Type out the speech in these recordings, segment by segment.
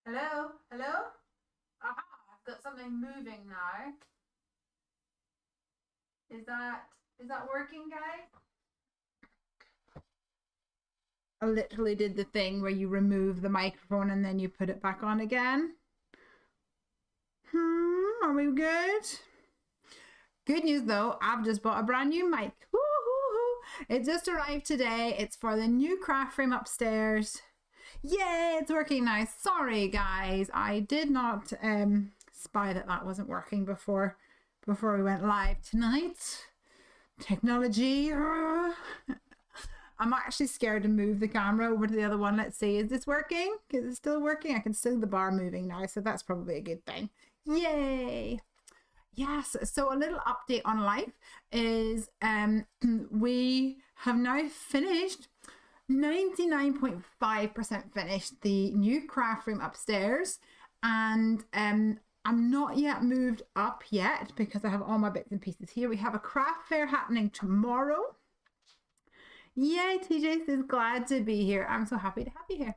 Hello? Hello? Aha! I've got something moving now. Is that working, guys? I literally did the thing where you remove the microphone and then you put it back on again. Are we good? Good news though, I've just bought a brand new mic. Woo-hoo-hoo. It just arrived today. It's for the new craft room upstairs. Yay, it's working now. Sorry guys, I did not spy that wasn't working before we went live tonight. Technology. I'm actually scared to move the camera over to the other one. Let's see, is this working? Is it still working? I can see the bar moving now, so that's probably a good thing. Yay! Yes, so a little update on life is we have now finished 99.5% finished the new craft room upstairs, and I'm not yet moved up yet because I have all my bits and pieces here. We have a craft fair happening tomorrow. Yay, TJ says glad to be here. I'm so happy to have you here.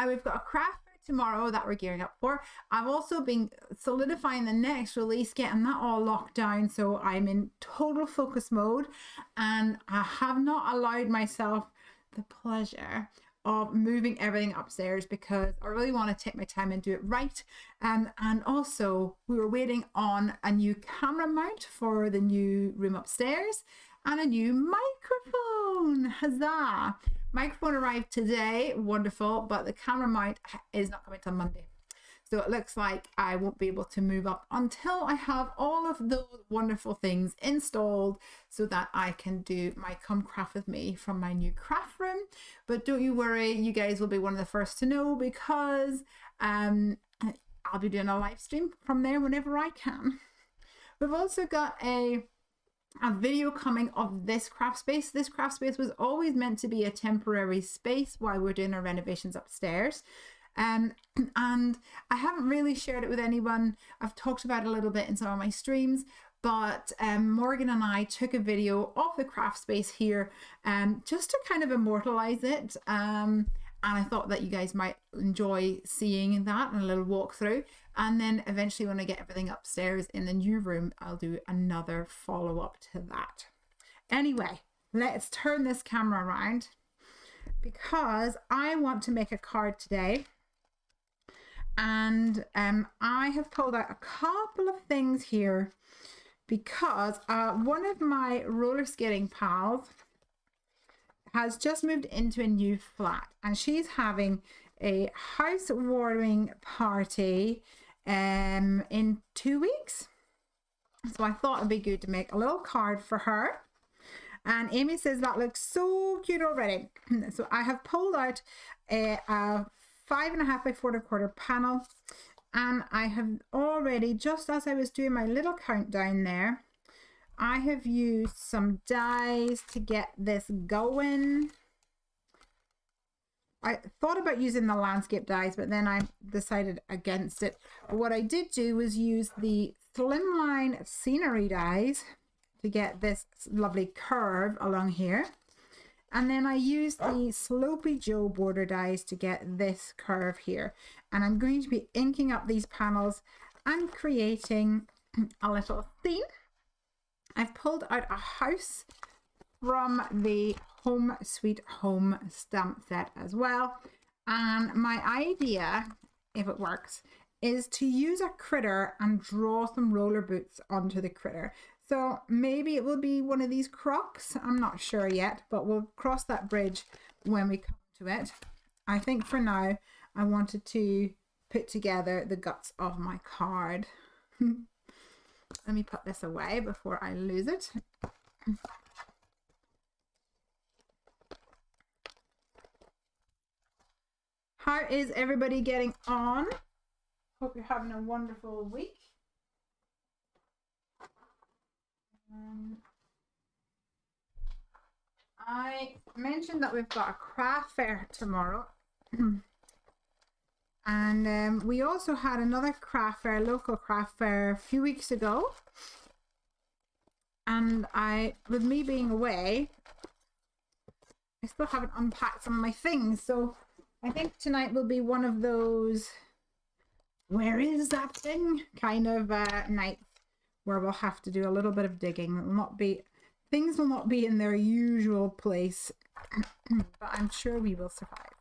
We've got a craft fair tomorrow that we're gearing up for. I've also been solidifying the next release, getting that all locked down, so I'm in total focus mode, and I have not allowed myself the pleasure of moving everything upstairs because I really want to take my time and do it right. And also we were waiting on a new camera mount for the new room upstairs and a new microphone. Huzzah! Microphone arrived today, wonderful, but the camera mount is not coming till Monday. So it looks like I won't be able to move up until I have all of those wonderful things installed so that I can do my Come Craft With Me from my new craft room. But don't you worry, you guys will be one of the first to know because I'll be doing a live stream from there whenever I can. We've also got a video coming of this craft space. This craft space was always meant to be a temporary space while we're doing our renovations upstairs. And I haven't really shared it with anyone. I've talked about it a little bit in some of my streams, but Morgan and I took a video of the craft space here just to kind of immortalize it. And I thought that you guys might enjoy seeing that and a little walkthrough. And then eventually when I get everything upstairs in the new room, I'll do another follow-up to that. Anyway, let's turn this camera around because I want to make a card today. And I have pulled out a couple of things here because one of my roller skating pals has just moved into a new flat and she's having a housewarming party in 2 weeks. So I thought it'd be good to make a little card for her. And Amy says that looks so cute already. So I have pulled out a 5.5 by 4.25 panel, and I have already, just as I was doing my little countdown there, I have used some dies to get this going. I thought about using the landscape dies, but then I decided against it. But what I did do was use the slimline scenery dies to get this lovely curve along here. And then I used the Slopey Joe border dies to get this curve here. And I'm going to be inking up these panels and creating a little theme. I've pulled out a house from the Home Sweet Home stamp set as well. And my idea, if it works, is to use a critter and draw some roller boots onto the critter. So maybe it will be one of these crocs. I'm not sure yet, but we'll cross that bridge when we come to it. I think for now, I wanted to put together the guts of my card. Let me put this away before I lose it. How is everybody getting on? Hope you're having a wonderful week. I mentioned that we've got a craft fair tomorrow. And we also had another craft fair, local craft fair a few weeks ago. And with me being away, I still haven't unpacked some of my things. So I think tonight will be one of those where is that thing kind of night where we'll have to do a little bit of digging. It will not be, things will not be in their usual place, but I'm sure we will survive.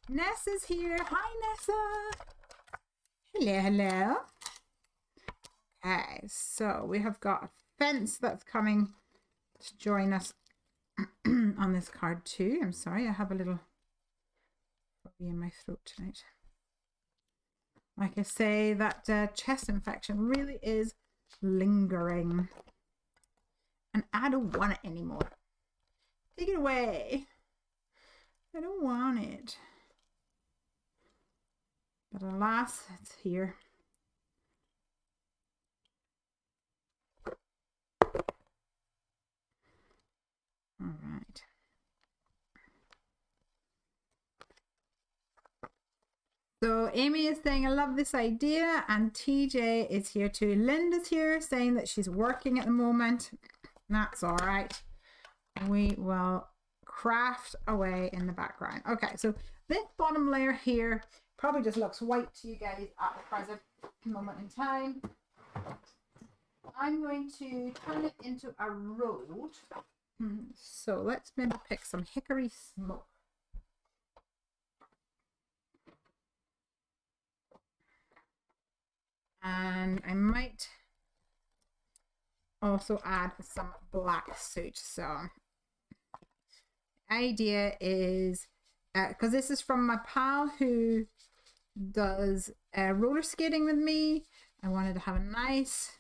Nessa's here. Hi, Nessa. Hello, hello. Okay, so we have got a fence that's coming to join us on this card too. I'm sorry, I have a little phobia in my throat tonight. Like I say, that chest infection really is lingering. And I don't want it anymore. Take it away. I don't want it. But alas, it's here. All right. So Amy is saying, I love this idea. And TJ is here too. Linda's here saying that she's working at the moment. That's all right. We will craft away in the background. Okay, so this bottom layer here probably just looks white to you guys at the present moment in time. I'm going to turn it into a road. So let's maybe pick some hickory smoke. And I might also add some black soot. So the idea is, because this is from my pal who does roller skating with me, I wanted to have a nice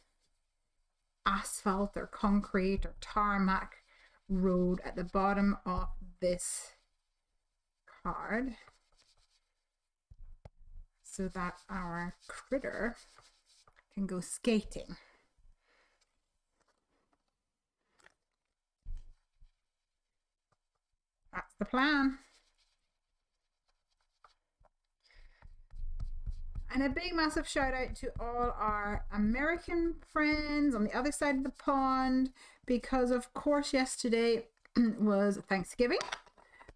asphalt or concrete or tarmac road at the bottom of this card so that our critter can go skating. That's the plan. And a big massive shout out to all our American friends on the other side of the pond, because of course yesterday was Thanksgiving,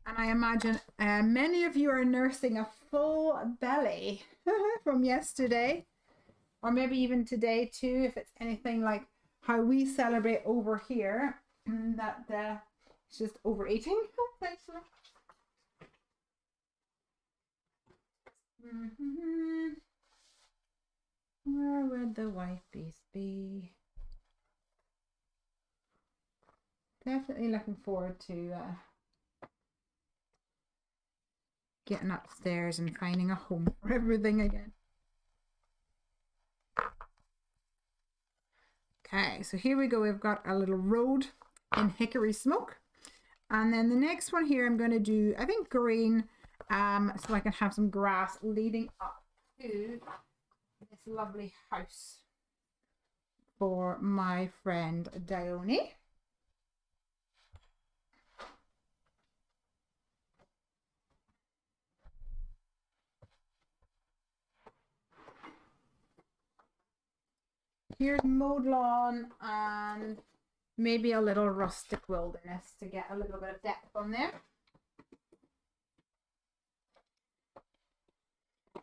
and I imagine many of you are nursing a full belly from yesterday, or maybe even today too, if it's anything like how we celebrate over here, that it's just overeating. Where would the wife beast be? Definitely looking forward to getting upstairs and finding a home for everything again. Okay, so here we go. We've got a little road in hickory smoke. And then the next one here, I'm going to do, I think, green, so I can have some grass leading up to this lovely house for my friend Dione. Here's mowed lawn and maybe a little rustic wilderness to get a little bit of depth on there.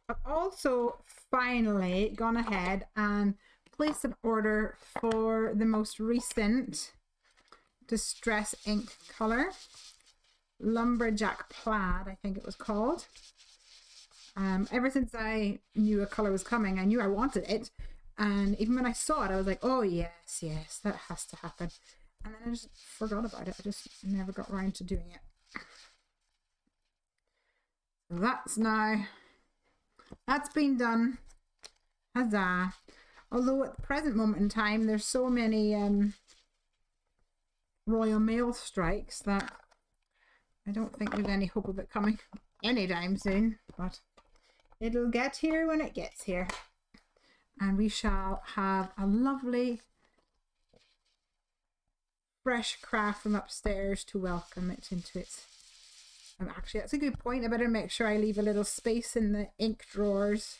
I've also finally gone ahead and placed an order for the most recent Distress ink color, Lumberjack Plaid, I think it was called. Ever since I knew a color was coming, I knew I wanted it. And even when I saw it, I was like, oh yes, yes, that has to happen. And then I just forgot about it. I just never got around to doing it. That's been done. Huzzah. Although at the present moment in time, there's so many Royal Mail strikes that I don't think there's any hope of it coming anytime soon. But it'll get here when it gets here. And we shall have a lovely fresh craft from upstairs to welcome it into its... actually, that's a good point. I better make sure I leave a little space in the ink drawers.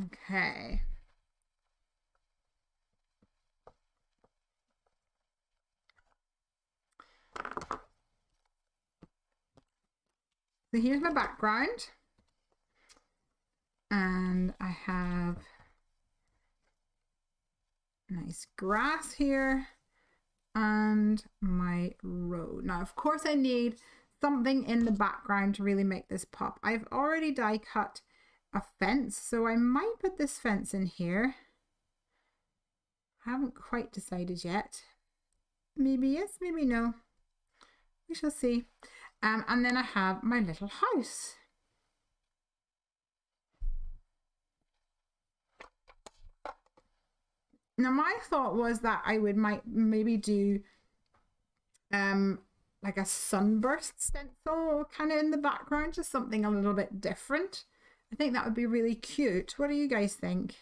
Okay. So here's my background. And I have nice grass here and my road. Now, of course, I need something in the background to really make this pop. I've already die cut a fence, so I might put this fence in here. I haven't quite decided yet. Maybe yes, maybe no. We shall see. And then I have my little house. Now my thought was that I would maybe do like a sunburst stencil kind of in the background, just something a little bit different. I think that would be really cute. What do you guys think?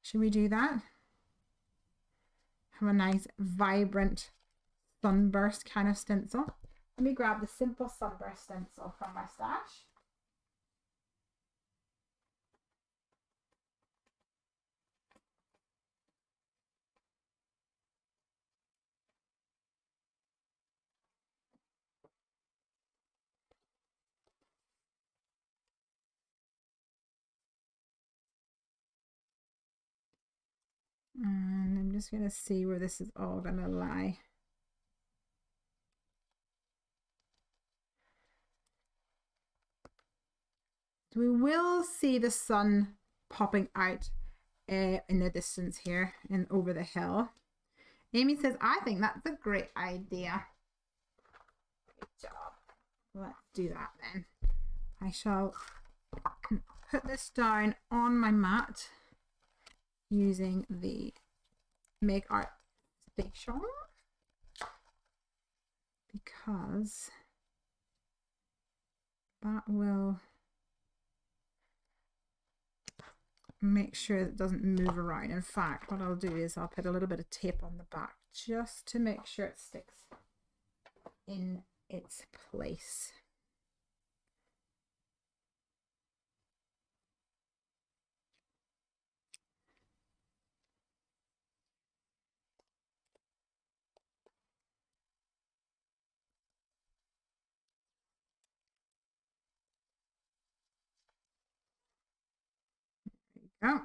Should we do that? Have a nice vibrant sunburst kind of stencil. Let me grab the simple sunburst stencil from my stash. And I'm just going to see where this is all going to lie. So we will see the sun popping out in the distance here and over the hill. Amy says, I think that's a great idea. Good job. Let's do that then. I shall put this down on my mat using the Make Art Station because that will make sure that it doesn't move around. In fact, what I'll do is I'll put a little bit of tape on the back just to make sure it sticks in its place. There you go.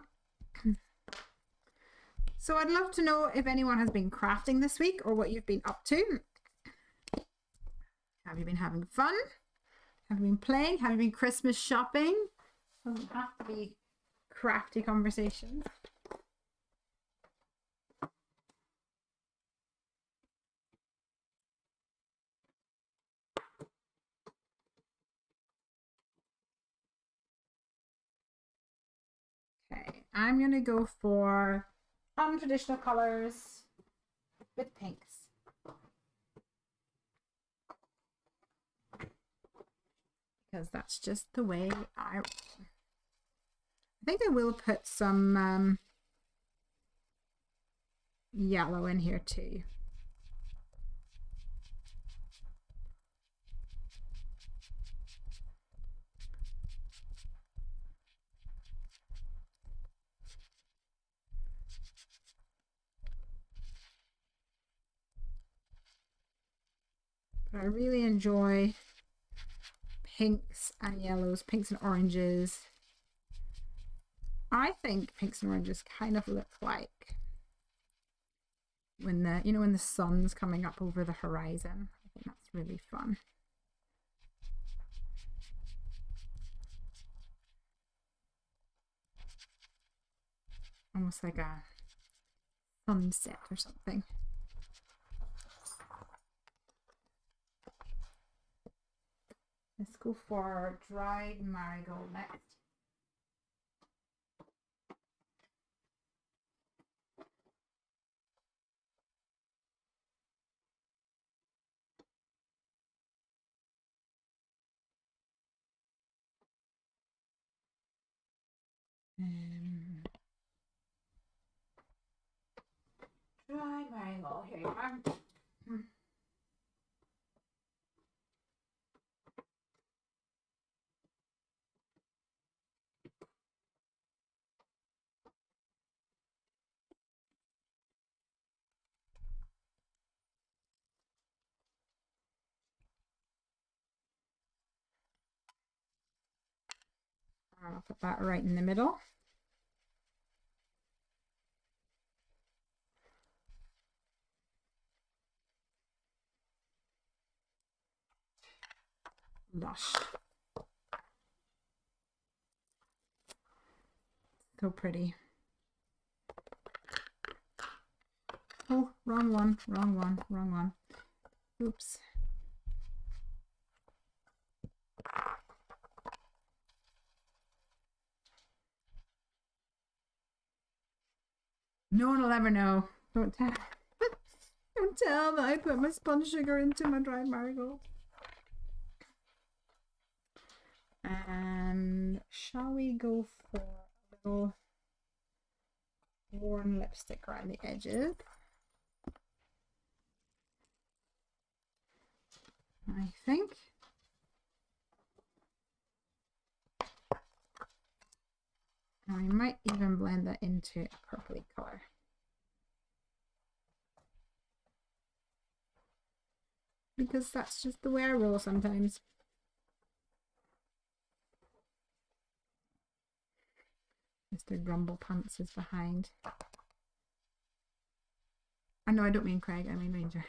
So I'd love to know if anyone has been crafting this week or what you've been up to. Have you been having fun? Have you been playing? Have you been Christmas shopping? Doesn't have to be crafty conversations. Okay, I'm going to go for untraditional colors with pinks. Because that's just the way I roll. I think I will put some yellow in here too. But I really enjoy pinks and yellows, pinks and oranges. I think pinks and oranges kind of look like when the sun's coming up over the horizon. I think that's really fun. Almost like a sunset or something. Let's go for dried marigold next. Dried marigold, here you are. I'll put that right in the middle. Lush. So pretty. Oh, wrong one, wrong one, wrong one. Oops. No one will ever know. Don't tell. Don't tell that I put my spun sugar into my dried marigold. And shall we go for a little worn lipstick around the edges? I think. And we might even blend that into a purpley color. Because that's just the way I roll sometimes. Mr. Grumble Pants is behind. I know I don't mean Craig, I mean Ranger.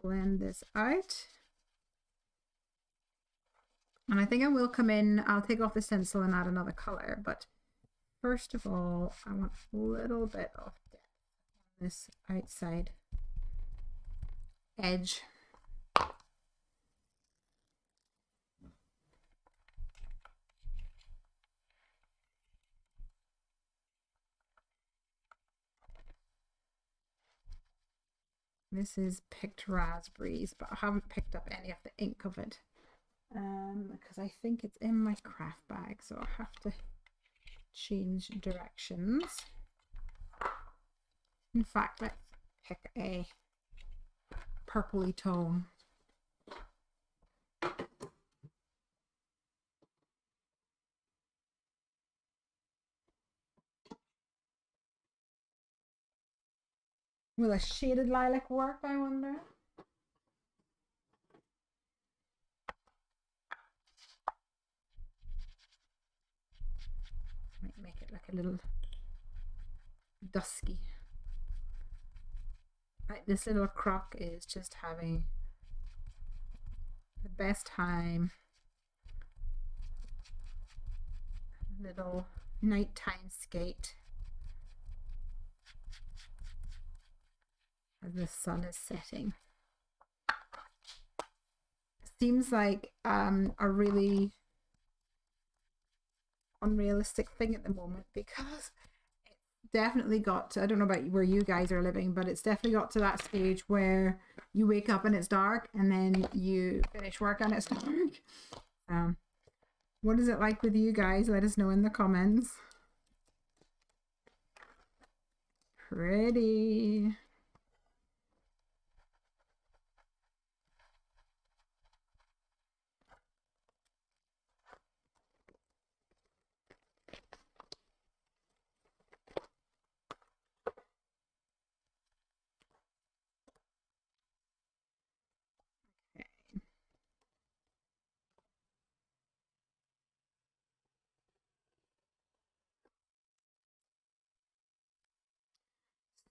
Blend this out. And I think I will come in, I'll take off the stencil and add another color, but first of all, I want a little bit of depth on this outside edge. This is picked raspberries, but I haven't picked up any of the ink of it because I think it's in my craft bag, so I have to change directions. In fact, let's pick a purpley tone. Will a shaded lilac work, I wonder? Might make it like a little dusky. Like this little croc is just having the best time. Little nighttime skate as the sun is setting. Seems like a really unrealistic thing at the moment, because it's definitely got to, I don't know about where you guys are living, but it's definitely got to that stage where you wake up and it's dark, and then you finish work and it's dark. What is it like with you guys? Let us know in the comments. Pretty.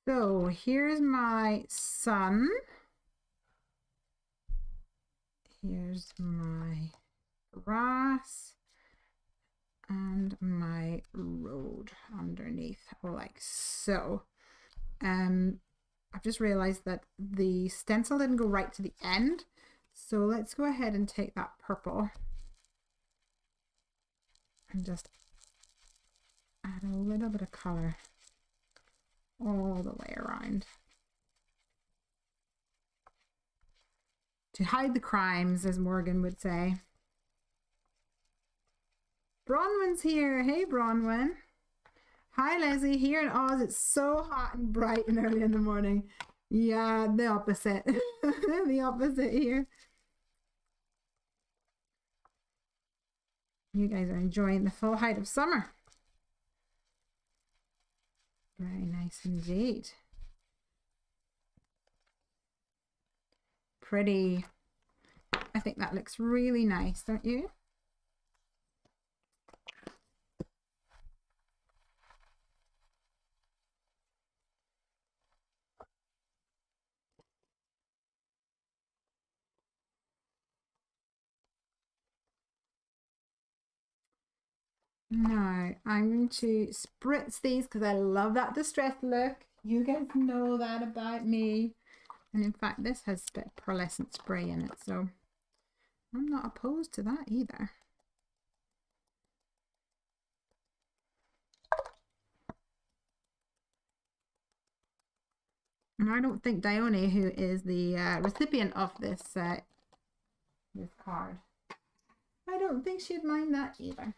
So here's my sun. Here's my grass and my road underneath, like so. I've just realized that the stencil didn't go right to the end, so let's go ahead and take that purple and just add a little bit of color all the way around to hide the crimes, as Morgan would say. Bronwyn's here. Hey, Bronwyn. Hi, Leslie. Here in Oz, it's so hot and bright and early in the morning. Yeah, the opposite. The opposite here. You guys are enjoying the full height of summer. Very nice indeed. Pretty. I think that looks really nice, don't you? Now I'm going to spritz these because I love that distressed look. You guys know that about me. And in fact, this has a bit of pearlescent spray in it, so I'm not opposed to that either. And I don't think Dione, who is the recipient of this this card, I don't think she'd mind that either.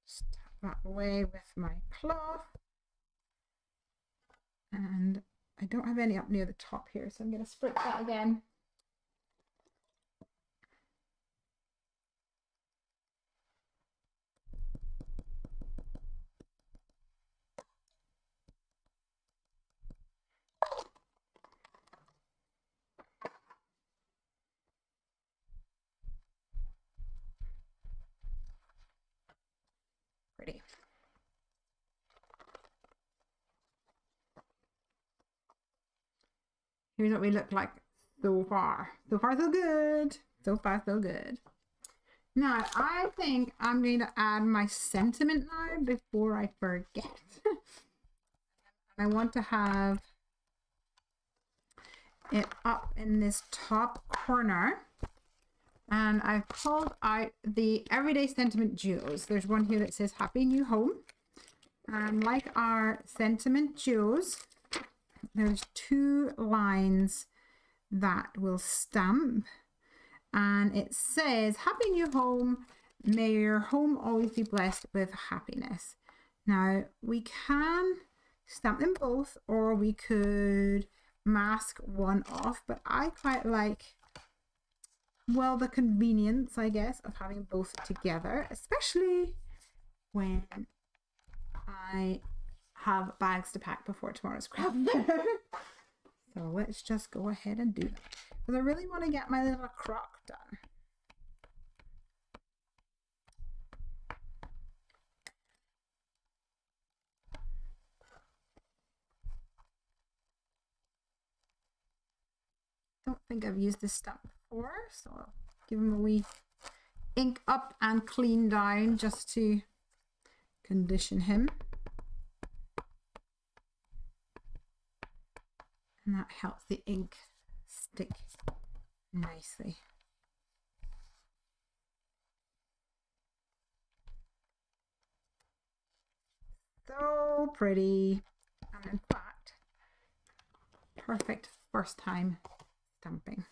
Just tap that away with my cloth. And I don't have any up near the top here, so I'm going to spritz that again. Pretty. Here's what we look like so far. So far, so good. So far, so good. Now, I think I'm going to add my sentiment now before I forget. I want to have it up in this top corner. And I've pulled out the Everyday Sentiment Duos. There's one here that says Happy New Home. And like our sentiment duos, there's 2 lines that will stamp. And it says, Happy New Home, may your home always be blessed with happiness. Now, we can stamp them both, or we could mask one off, but I quite like, well, the convenience, I guess, of having both together, especially when I have bags to pack before tomorrow's craft fair. So let's just go ahead and do that, because I really want to get my little crock done. Don't think I've used this stamp before, so I'll give him a wee ink up and clean down just to condition him. And that helps the ink stick nicely. So pretty. And in fact, perfect first time stamping.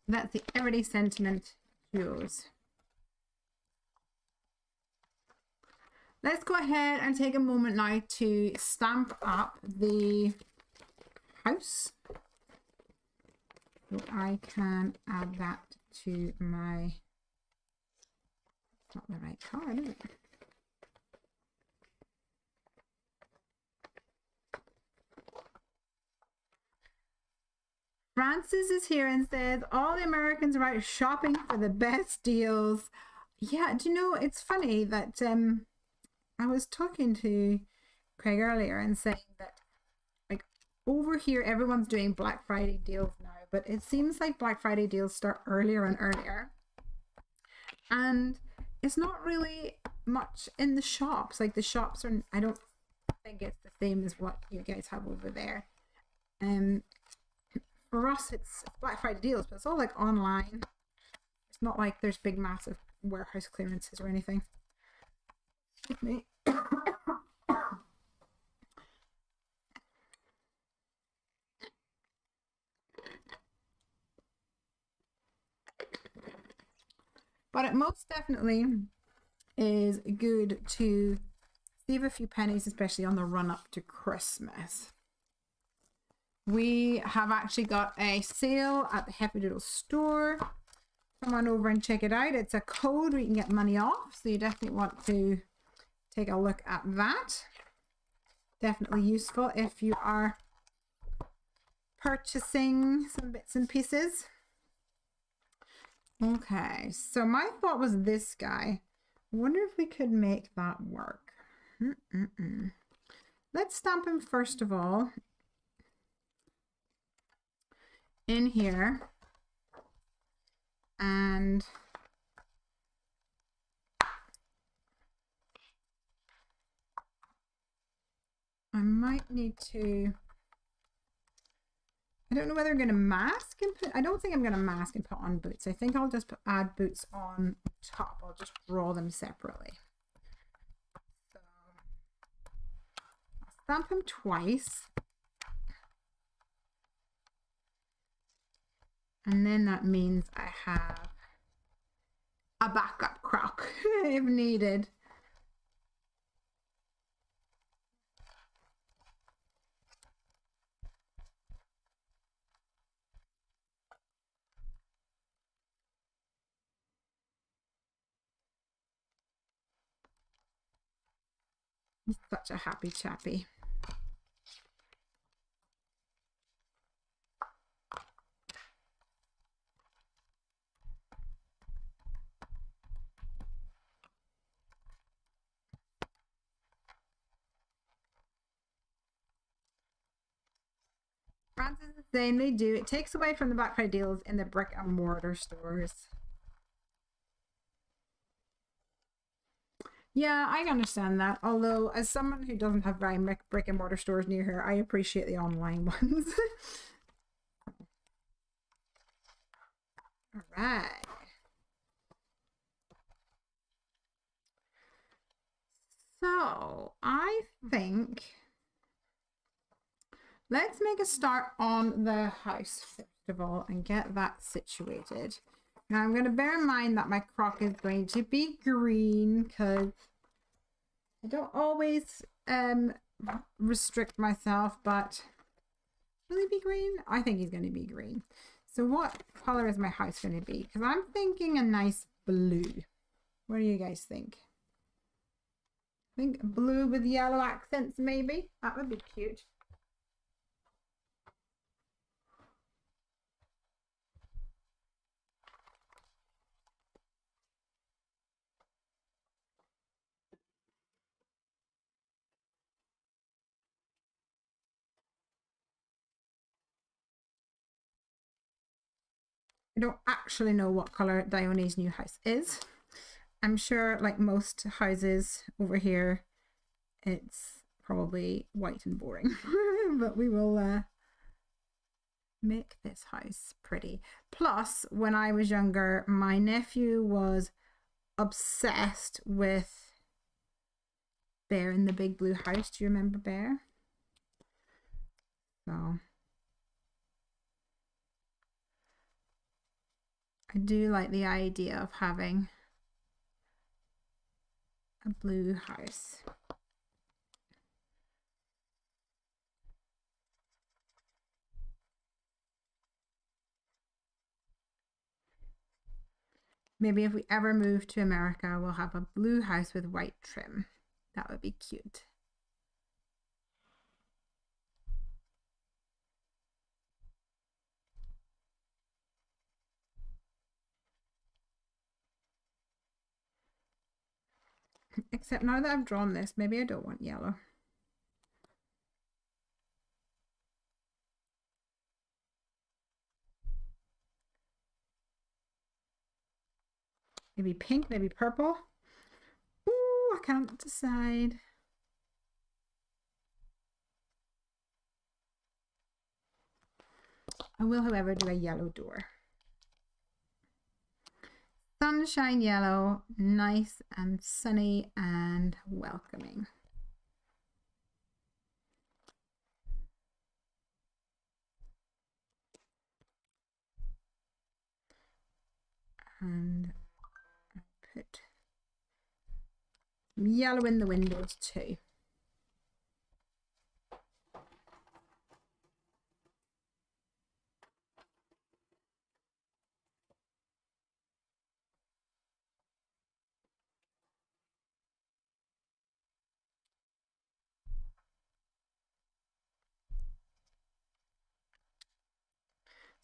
That's the Everyday Sentiment Duos. Let's go ahead and take a moment now to stamp up the house. So I can add that to my, it's not the right card, is it? Francis is here and says, all the Americans are out shopping for the best deals. Yeah, do you know, it's funny that I was talking to Craig earlier and saying that, like, over here everyone's doing Black Friday deals now, but it seems like Black Friday deals start earlier and earlier. And it's not really much in the shops. Like, the shops are, I don't think it's the same as what you guys have over there. For us, it's Black Friday deals, but it's all like online. It's not like there's big, massive warehouse clearances or anything. Excuse me. But it most definitely is good to save a few pennies, especially on the run up to Christmas. We have actually got a sale at the Happy Doodle store. Come on over and check it out. It's a code where you can get money off, so you definitely want to take a look at that. Definitely useful if you are purchasing some bits and pieces. Okay, so my thought was this guy. I wonder if we could make that work. Let's stamp him first of all in here, and I might need to, I don't know whether I'm going to mask and put, I don't think I'm going to mask and put on boots. I think I'll just add boots on top. I'll just draw them separately. So I'll stamp him twice. And then that means I have a backup croc if needed. He's such a happy chappy. Francis is saying they do. It takes away from the Black Friday deals in the brick and mortar stores. Yeah, I understand that. Although, as someone who doesn't have very brick and mortar stores near here, I appreciate the online ones. All right. So, I think let's make a start on the house first of all and get that situated. Now, I'm going to bear in mind that my crock is going to be green because I don't always restrict myself, but will he be green? I think he's going to be green. So what color is my house going to be? Because I'm thinking a nice blue. What do you guys think? I think blue with yellow accents maybe. That would be cute. I don't actually know what color Dione's new house is. I'm sure, like most houses over here, it's probably white and boring. But we will make this house pretty. Plus, when I was younger, my nephew was obsessed with Bear in the Big Blue House. Do you remember Bear? So I do like the idea of having a blue house. Maybe if we ever move to America, we'll have a blue house with white trim. That would be cute. Except now that I've drawn this, maybe I don't want yellow. Maybe pink, maybe purple. Ooh, I can't decide. I will, however, do a yellow door. Sunshine yellow, nice and sunny and welcoming. And I put yellow in the windows too.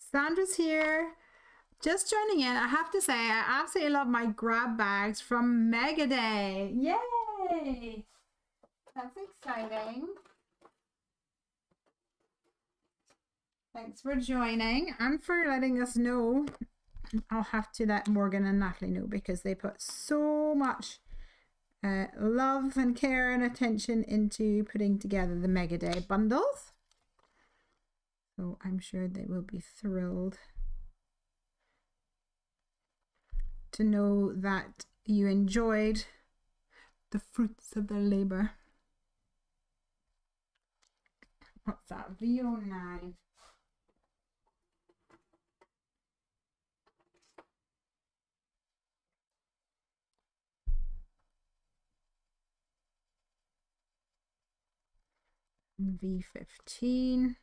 Sandra's here. Just joining in. I have to say, I absolutely love my grab bags from Mega Day. Yay! That's exciting. Thanks for joining and for letting us know. I'll have to let Morgan and Natalie know because they put so much love and care and attention into putting together the Mega Day bundles. So I'm sure they will be thrilled to know that you enjoyed the fruits of their labor. What's that? VO9. V15.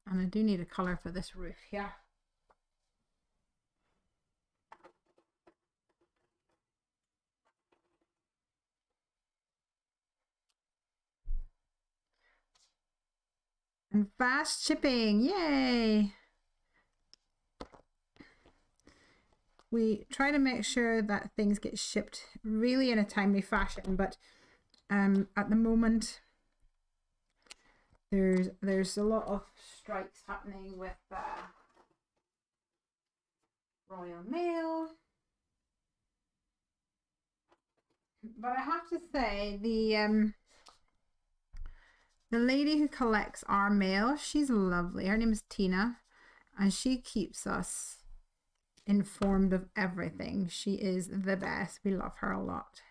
And I do need a color for this roof, yeah. And fast shipping, yay! We try to make sure that things get shipped really in a timely fashion, but at the moment there's a lot of strikes happening with Royal Mail. But I have to say the lady who collects our mail, she's lovely. Her name is Tina, and she keeps us informed of everything. She is the best. We love her a lot.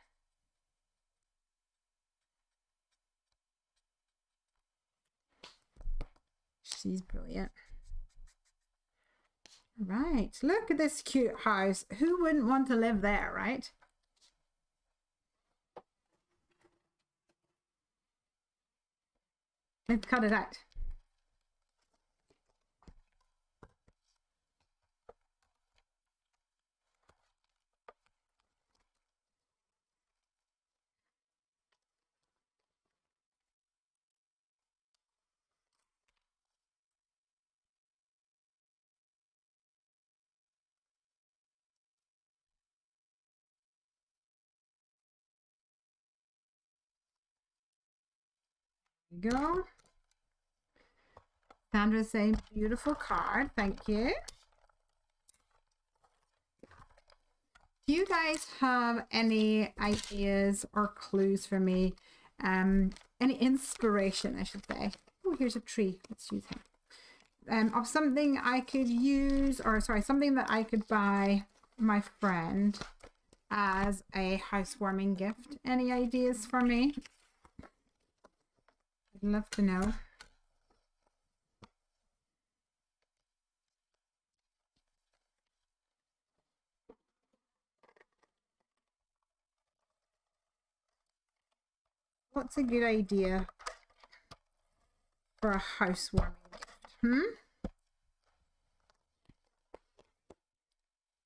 She's brilliant. Right, look at this cute house. Who wouldn't want to live there, right? Let's cut it out. There we go. Sandra's saying beautiful card. Thank you. Do you guys have any ideas or clues for me? Any inspiration, I should say. Oh, here's a tree. Let's use him. Of something I could use, or sorry, something that I could buy my friend as a housewarming gift. Any ideas for me? I'd love to know. What's a good idea for a housewarming gift?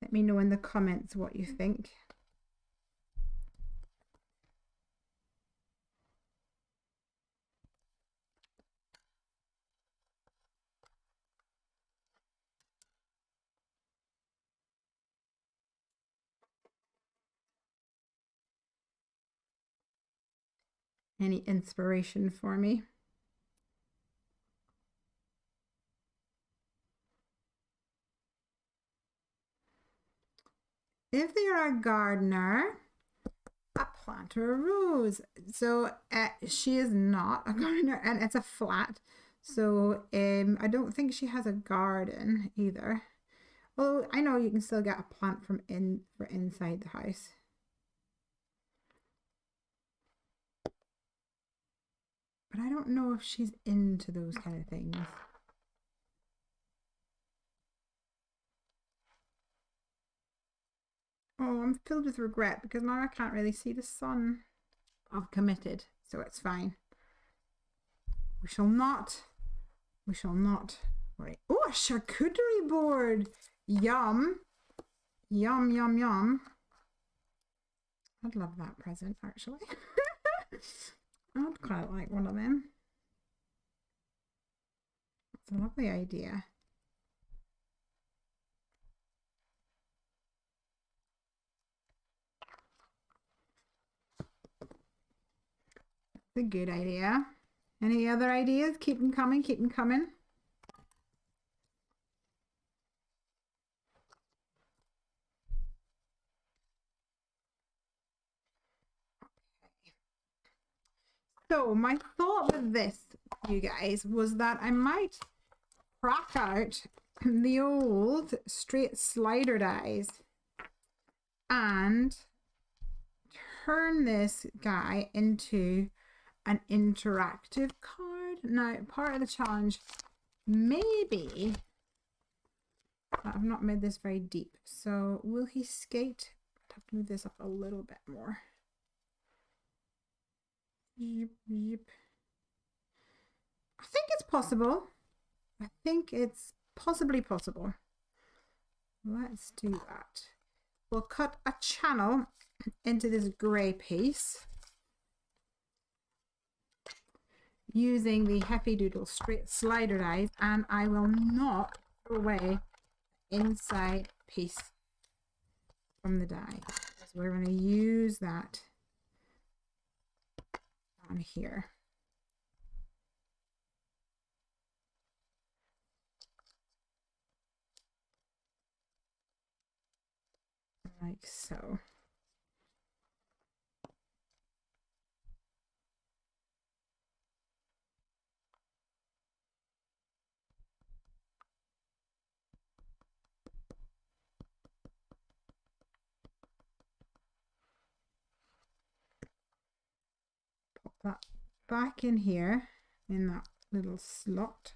Let me know in the comments what you think. Any inspiration for me? if they are a gardener, a plant or a rose. So she is not a gardener, and it's a flat. So I don't think she has a garden either. Although I know you can still get a plant for inside the house. But I don't know if she's into those kind of things. Oh, I'm filled with regret because now I can't really see the sun. I've committed, so it's fine. We shall not worry. Oh, a charcuterie board. Yum. Yum, yum, yum. I'd love that present, actually. I'd quite like one of them. It's a lovely idea. It's a good idea. Any other ideas? Keep them coming, keep them coming. So my thought with this, you guys, was that I might crack out the old straight slider dies and turn this guy into an interactive card. Now, part of the challenge maybe I've not made this very deep. So will he skate? I'd have to move this up a little bit more. Yep, yep. I think it's possible. I think it's possibly possible. Let's do that. We'll cut a channel into this grey piece using the Happy Doodle straight slider dies, and I will not throw away the inside piece from the die. So we're going to use that on here. Like so. Pop that back in here in that little slot.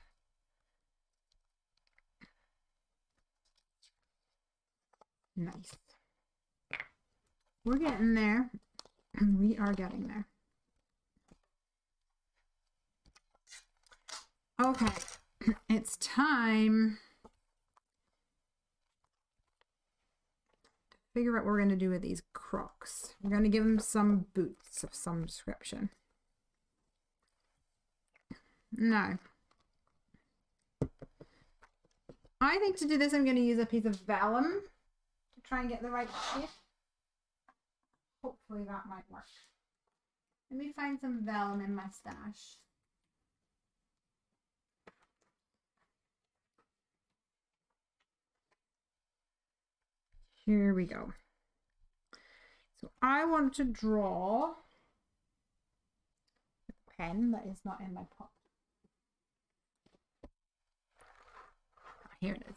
Nice. We're getting there. We are getting there. Okay, it's time to figure out what we're going to do with these Crocs. We're going to give them some boots of some description. Now, I think to do this, I'm going to use a piece of vellum to try and get the right shape. Hopefully that might work. Let me find some vellum in my stash. Here we go. So I want to draw a pen that is not in my pot. Here it is.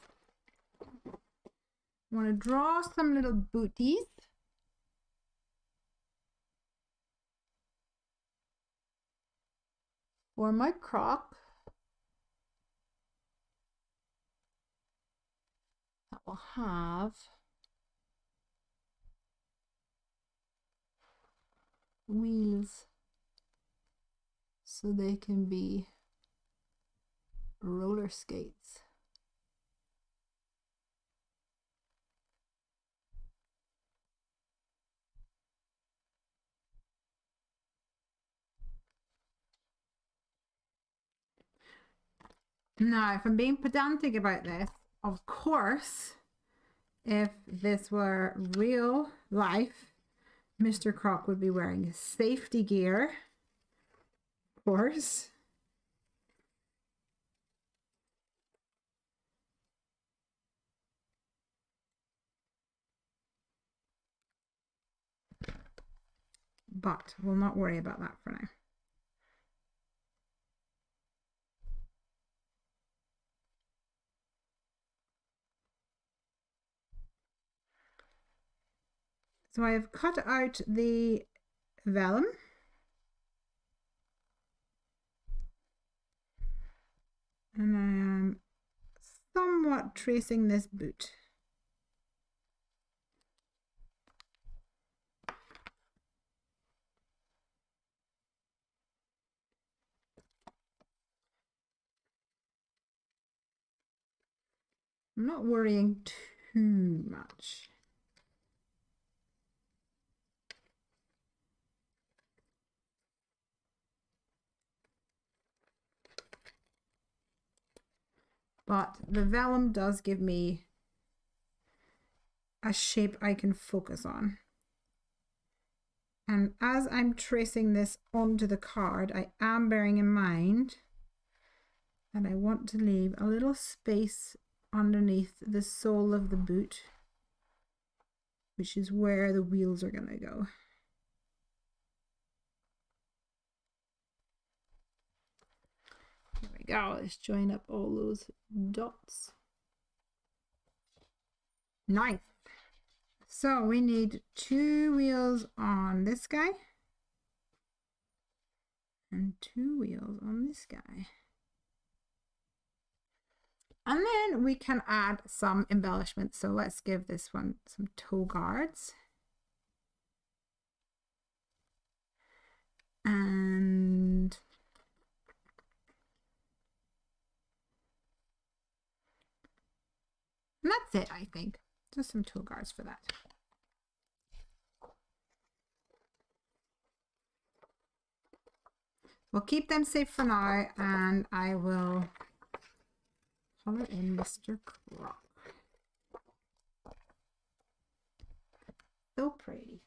I want to draw some little booties. For my Croc. That will have wheels so they can be roller skates. Now, if I'm being pedantic about this, of course, if this were real life, Mr. Croc would be wearing safety gear, of course. but we'll not worry about that for now. So I have cut out the vellum. And I am somewhat tracing this boot. I'm not worrying too much. But the vellum does give me a shape I can focus on. And as I'm tracing this onto the card, I am bearing in mind that I want to leave a little space underneath the sole of the boot, which is where the wheels are going to go. Here we go. Let's join up all those dots. Nice. So we need 2 wheels on this guy and 2 wheels on this guy. And then we can add some embellishments. So let's give this one some toe guards. And that's it, I think. Just some toe guards for that. We'll keep them safe for now, and I will color in Mr. Croc. So pretty.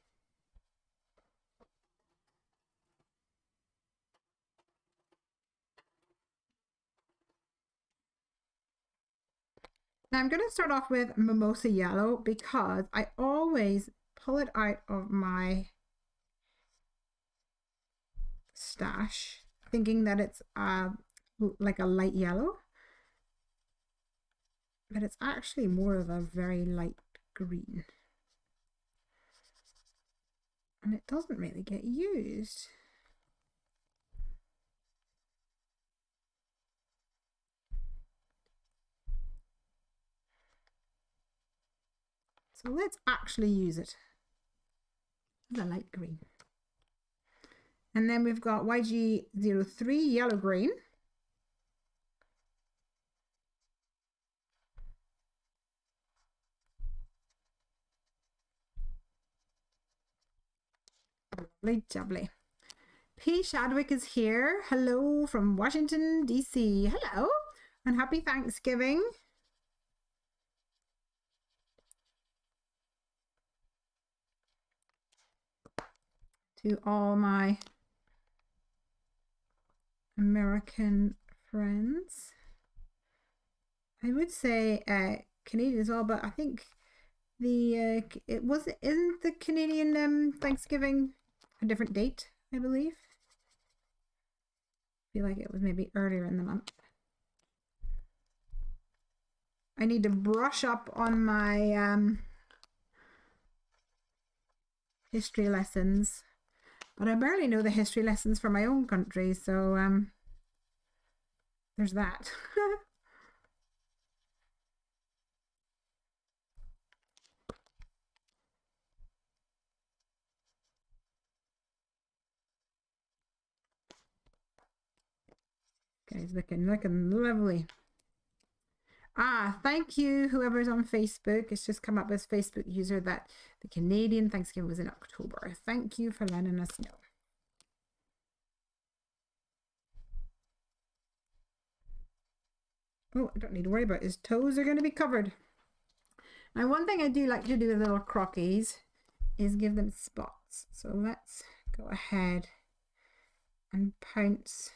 Now I'm going to start off with Mimosa Yellow because I always pull it out of my stash thinking that it's like a light yellow, but it's actually more of a very light green, and it doesn't really get used. So let's actually use it as a light green. And then we've got YG03 yellow green. Lovely jubbly. P. Shadwick is here. Hello from Washington, D.C. Hello and happy Thanksgiving. To all my American friends. I would say Canadian as well, but I think the isn't the Canadian Thanksgiving a different date, I believe. I feel like it was maybe earlier in the month. I need to brush up on my history lessons, but I barely know the history lessons for my own country, so there's that. Guys, looking lovely. Ah, thank you, whoever's on Facebook. It's just come up as Facebook user that the Canadian Thanksgiving was in October. Thank you for letting us know. Oh, I don't need to worry about it. His toes are going to be covered. Now, one thing I do like to do with little crockies is give them spots. So let's go ahead and pounce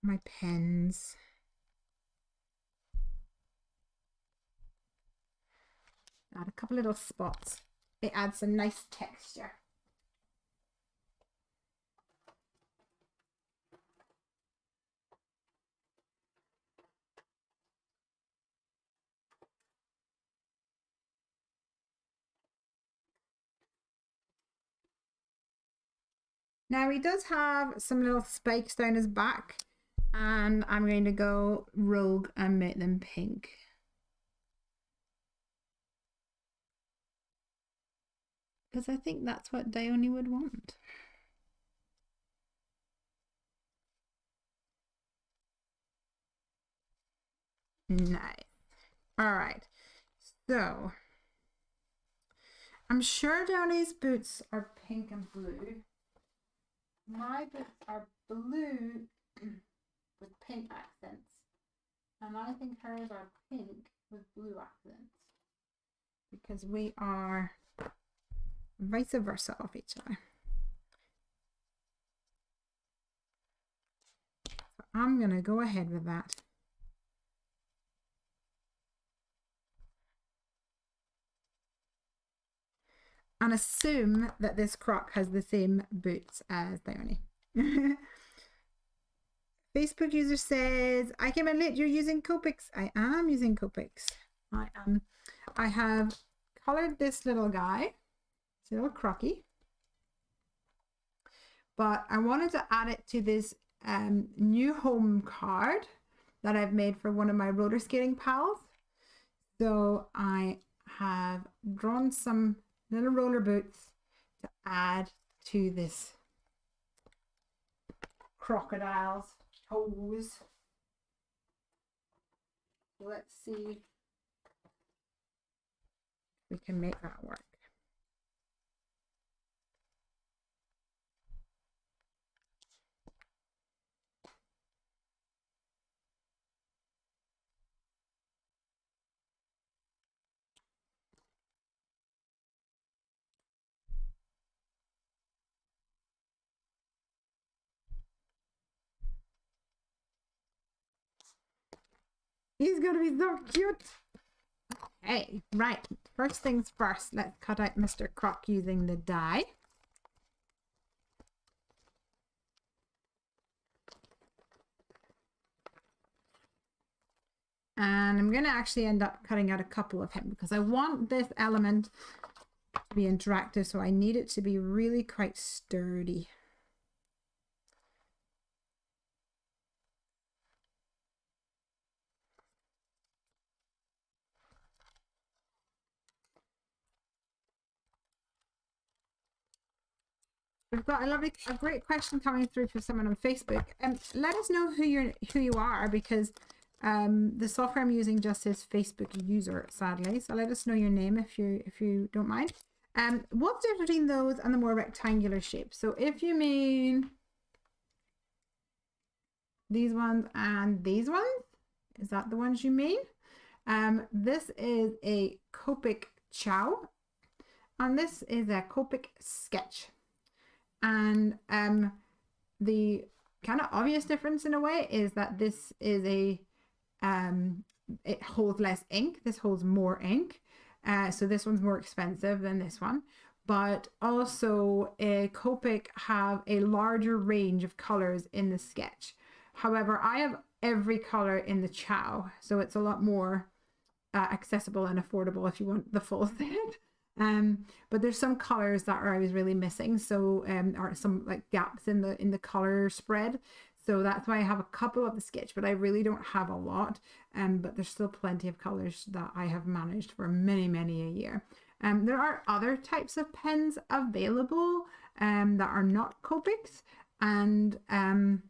my pens. Add a couple little spots. It adds some nice texture. Now he does have some little spikes down his back, and I'm going to go rogue and make them pink. Because I think that's what Dione would want. Nice. All right. So I'm sure Dione's boots are pink and blue. My boots are blue with pink accents. And I think hers are pink with blue accents. Because we are vice versa of each other. So I'm going to go ahead with that. And assume that this croc has the same boots as Dione. Facebook user says, I came in late, you're using Copics. I am using Copics. I am. I have colored this little guy. It's a little crocky. But I wanted to add it to this new home card that I've made for one of my roller skating pals. So I have drawn some little roller boots to add to this crocodile's toes. Let's see if we can make that work. He's gonna be so cute. Okay, right. First things first, let's cut out Mr. Croc using the die. And I'm going to actually end up cutting out a couple of him because I want this element to be interactive, so I need it to be really quite sturdy. We've got a great question coming through from someone on Facebook. Let us know who you are, because the software I'm using just says Facebook user, sadly. So let us know your name if you don't mind. What's the difference between those and the more rectangular shapes? So if you mean these ones and these ones, is that the ones you mean? This is a Copic Chow, and this is a Copic Sketch. And the kind of obvious difference in a way is that this is a it holds less ink. This holds more ink. So this one's more expensive than this one. But also Copic have a larger range of colors in the sketch. However, I have every color in the Chow, so it's a lot more accessible and affordable if you want the full set. But there's some colors that I was really missing, so or some like gaps in the color spread, so that's why I have a couple of the sketch, but I really don't have a lot. But there's still plenty of colors that I have managed for many a year. There are other types of pens available that are not Copics, and I'm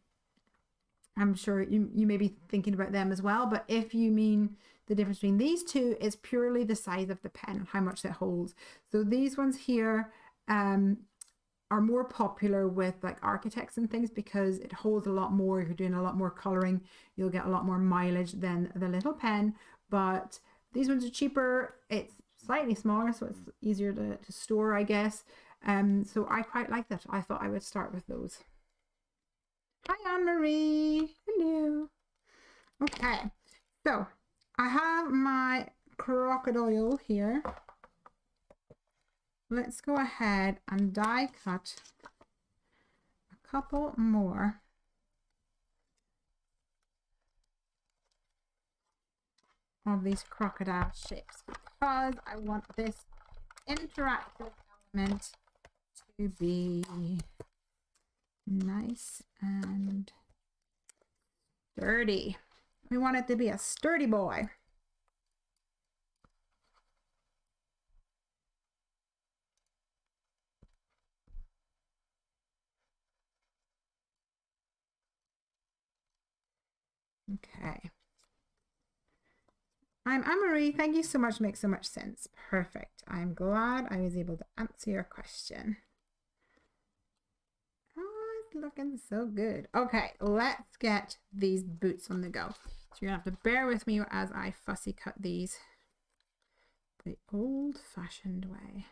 sure you may be thinking about them as well. But if you mean the difference between these two, is purely the size of the pen and how much it holds. So these ones here are more popular with like architects and things because it holds a lot more. If you're doing a lot more coloring, you'll get a lot more mileage than the little pen. But these ones are cheaper. It's slightly smaller, so it's easier to store, I guess. So I quite like that. I thought I would start with those. Hi, Anne-Marie. Hello. Okay, so I have my crocodile here, let's go ahead and die cut a couple more of these crocodile shapes because I want this interactive element to be nice and sturdy. We want it to be a sturdy boy. Okay. I'm Anne-Marie. Thank you so much. Makes so much sense. Perfect. I'm glad I was able to answer your question. Oh, it's looking so good. Okay, let's get these boots on the go. So you're gonna have to bear with me as I fussy cut these the old-fashioned way.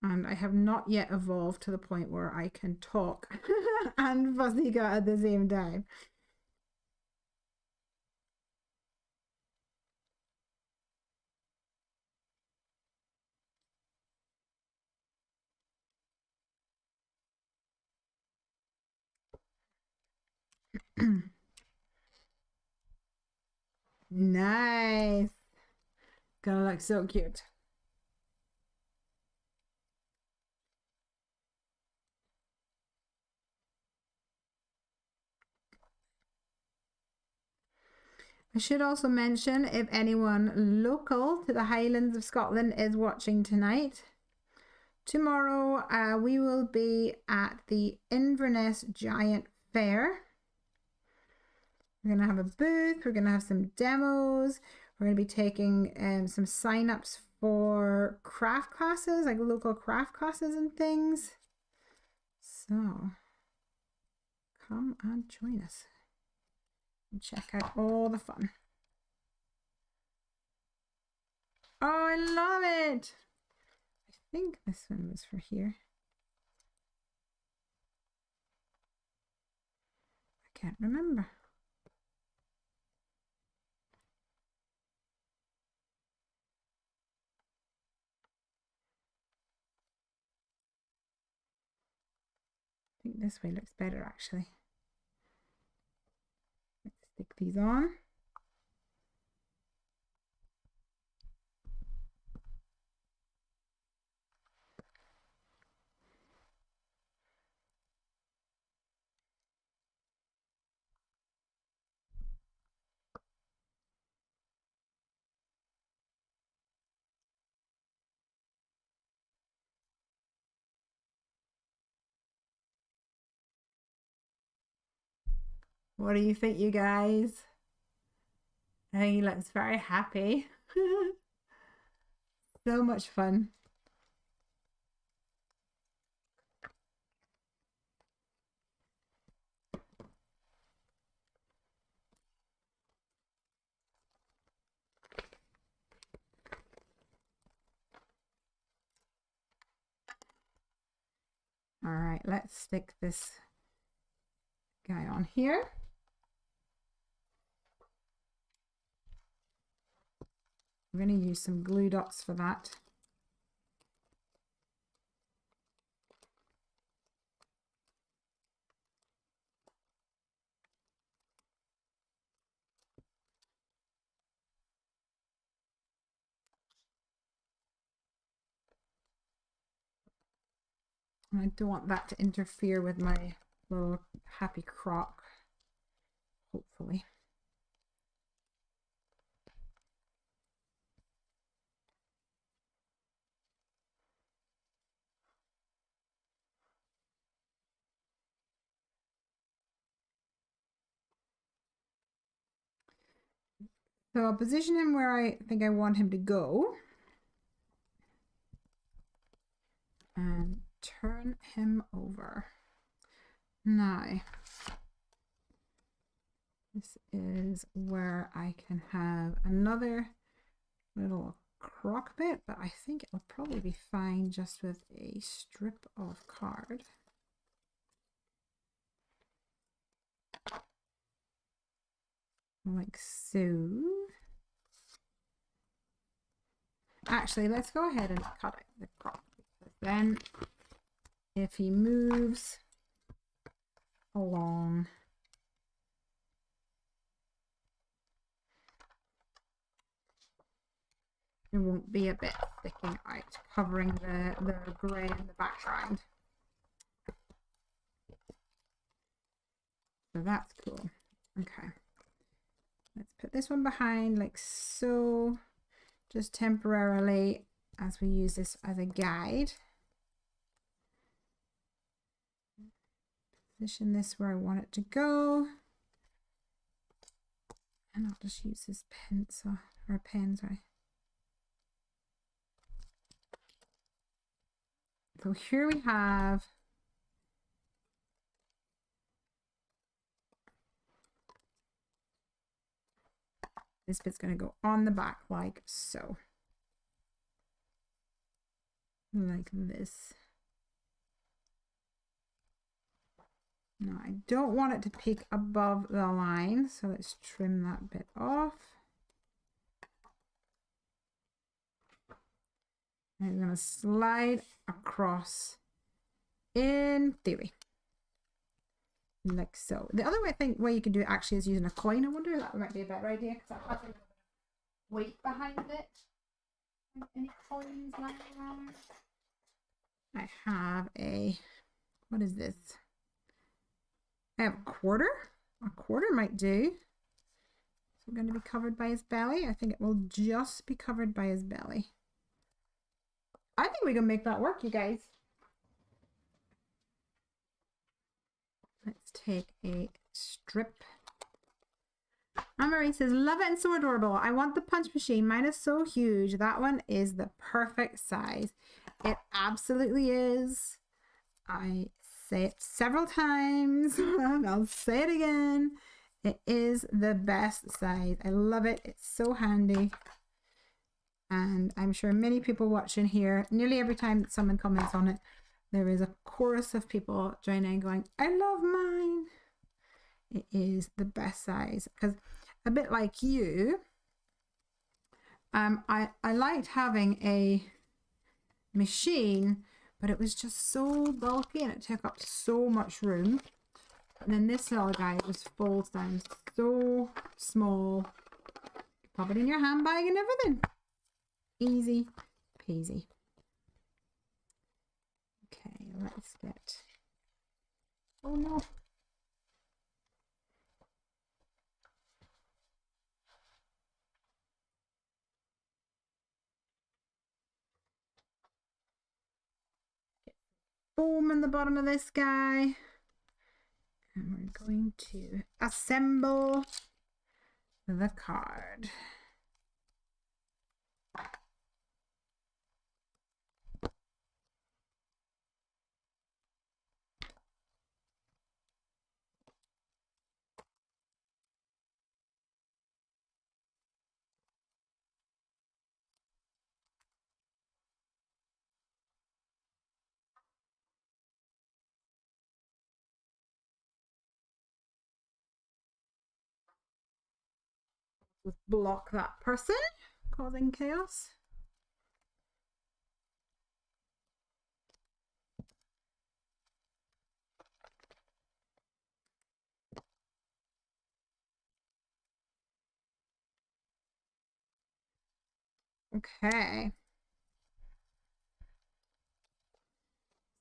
And I have not yet evolved to the point where I can talk and fussy cut at the same time. Nice. Gonna look so cute. I should also mention if anyone local to the Highlands of Scotland is watching tonight, tomorrow we will be at the Inverness Giant Fair. We're going to have a booth, we're going to have some demos, we're going to be taking some sign-ups for craft classes, like local craft classes and things. So come and join us and check out all the fun. Oh, I love it. I think this one was for here. I can't remember. I think this way looks better actually. Let's stick these on. What do you think, you guys? I think he looks very happy. So much fun. All right, let's stick this guy on here. I'm going to use some glue dots for that. I don't want that to interfere with my little happy croc, hopefully. So I'll position him where I think I want him to go. And turn him over. Now, this is where I can have another little crock bit, but I think it'll probably be fine just with a strip of card. Like so. Actually, let's go ahead and cut out the crock. Then if he moves along, it won't be a bit sticking out, covering the grey in the background. So that's cool. Okay. Let's put this one behind like so, just temporarily as we use this as a guide. Position this where I want it to go. And I'll just use this pencil or pen, sorry. So here we have this bit's going to go on the back like so. Like this. Now I don't want it to peek above the line, so let's trim that bit off. I'm going to slide across in theory. Like so. The other way you can do it actually is using a coin. I wonder if that might be a better idea because that has a little bit of weight behind it. Any coins lying around? I have a, what is this? I have a quarter. A quarter might do. So going to be covered by his belly. I think it will just be covered by his belly. I think we can make that work, you guys. Let's take a strip. Anne-Marie says, love it and so adorable. I want the punch machine. Mine is so huge. That one is the perfect size. It absolutely is. I say it several times and I'll say it again. It is the best size. I love it. It's so handy. And I'm sure many people watching here, nearly every time that someone comments on it, there is a chorus of people joining going, I love mine. It is the best size. Because a bit like you, I liked having a machine, but it was just so bulky and it took up so much room. And then this little guy just folds down so small. Pop it in your handbag and everything. Easy peasy. Okay, let's get, oh no. Get foam in the bottom of this guy. And we're going to assemble the card. Just block that person causing chaos. Okay.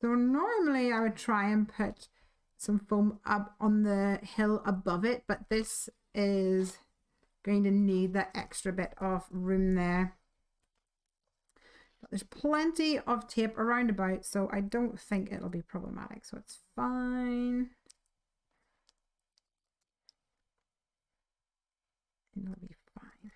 So normally I would try and put some foam up on the hill above it, but this is going to need that extra bit of room there. But there's plenty of tape around about, so I don't think it'll be problematic, so it's fine. It'll be fine.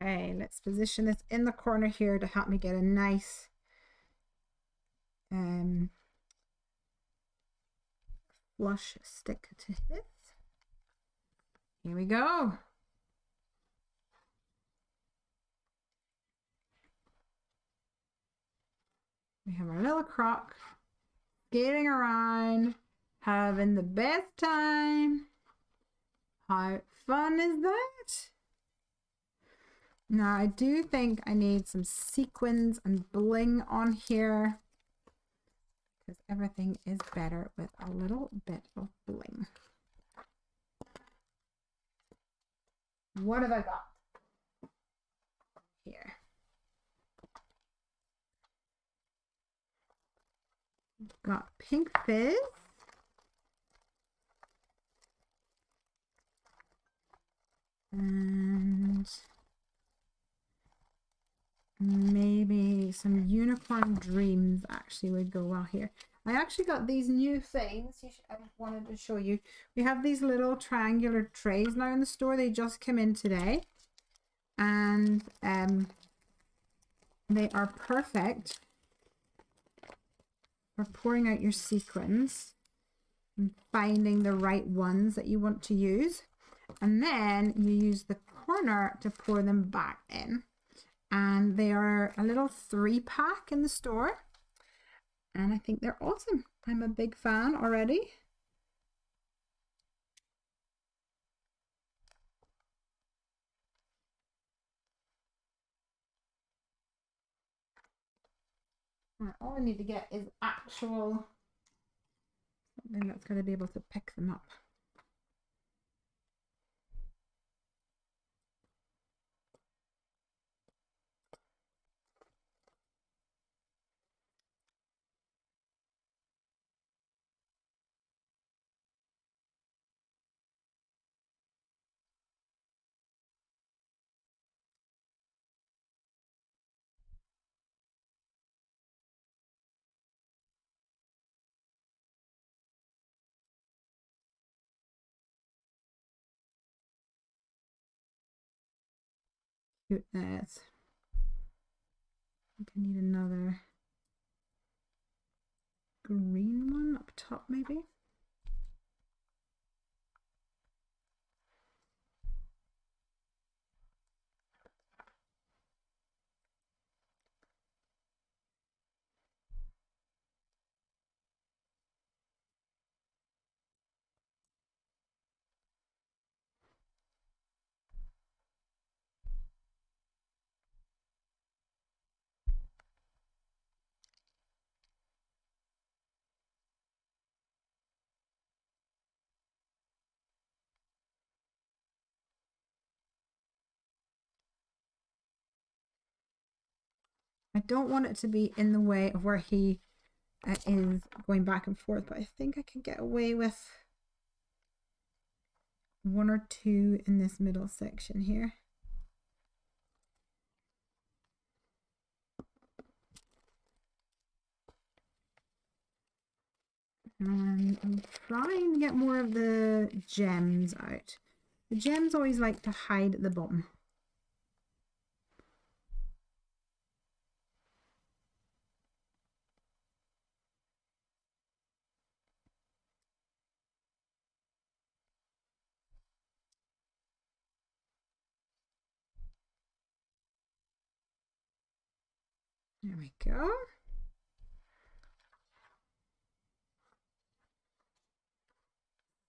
Okay, let's position this in the corner here to help me get a nice flush stick to this. Here we go. We have our little croc skating around, having the best time. How fun is that? Now I do think I need some sequins and bling on here because everything is better with a little bit of bling. What have I got here? Got pink fizz. And maybe some unicorn dreams actually would go well here. I actually got these new things. I wanted to show you. We have these little triangular trays now in the store. They just came in today. And they are perfect for pouring out your sequins and finding the right ones that you want to use. And then you use the corner to pour them back in. And they are a little 3-pack in the store. And I think they're awesome. I'm a big fan already. All I need to get is actual something that's going to be able to pick them up. Cuteness. I think I need another green one up top maybe. I don't want it to be in the way of where he is going back and forth, but I think I can get away with 1 or 2 in this middle section here. And I'm trying to get more of the gems out. The gems always like to hide at the bottom. There we go.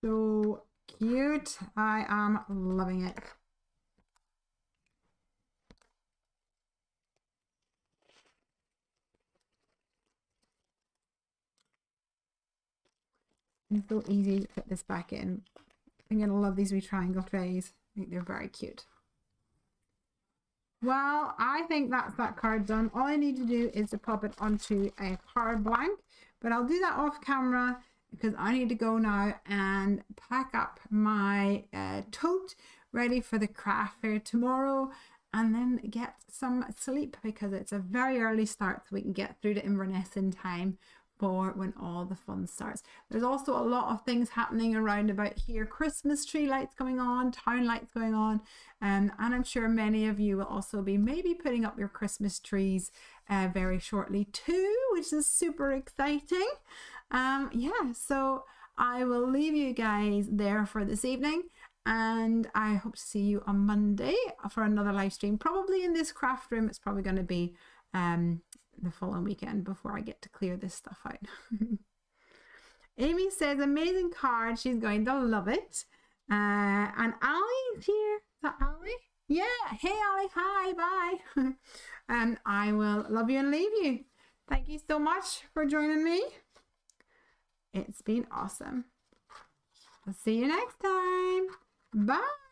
So cute. I am loving it. It's so easy to put this back in. I'm going to love these wee triangle trays. I think they're very cute. Well, I think that's that card done. All I need to do is to pop it onto a card blank, but I'll do that off camera because I need to go now and pack up my tote ready for the craft fair tomorrow and then get some sleep because it's a very early start so we can get through to Inverness in time for when all the fun starts. There's also a lot of things happening around about here. Christmas tree lights going on, town lights going on, and I'm sure many of you will also be maybe putting up your Christmas trees very shortly too, which is super exciting. Yeah, so I will leave you guys there for this evening, and I hope to see you on Monday for another live stream, probably in this craft room. It's probably going to be the following weekend before I get to clear this stuff out. Amy says, amazing card. She's going to love it. And Ali's here. Is that Ali? Yeah. Hey, Ali. Hi. Bye. And I will love you and leave you. Thank you so much for joining me. It's been awesome. I'll see you next time. Bye.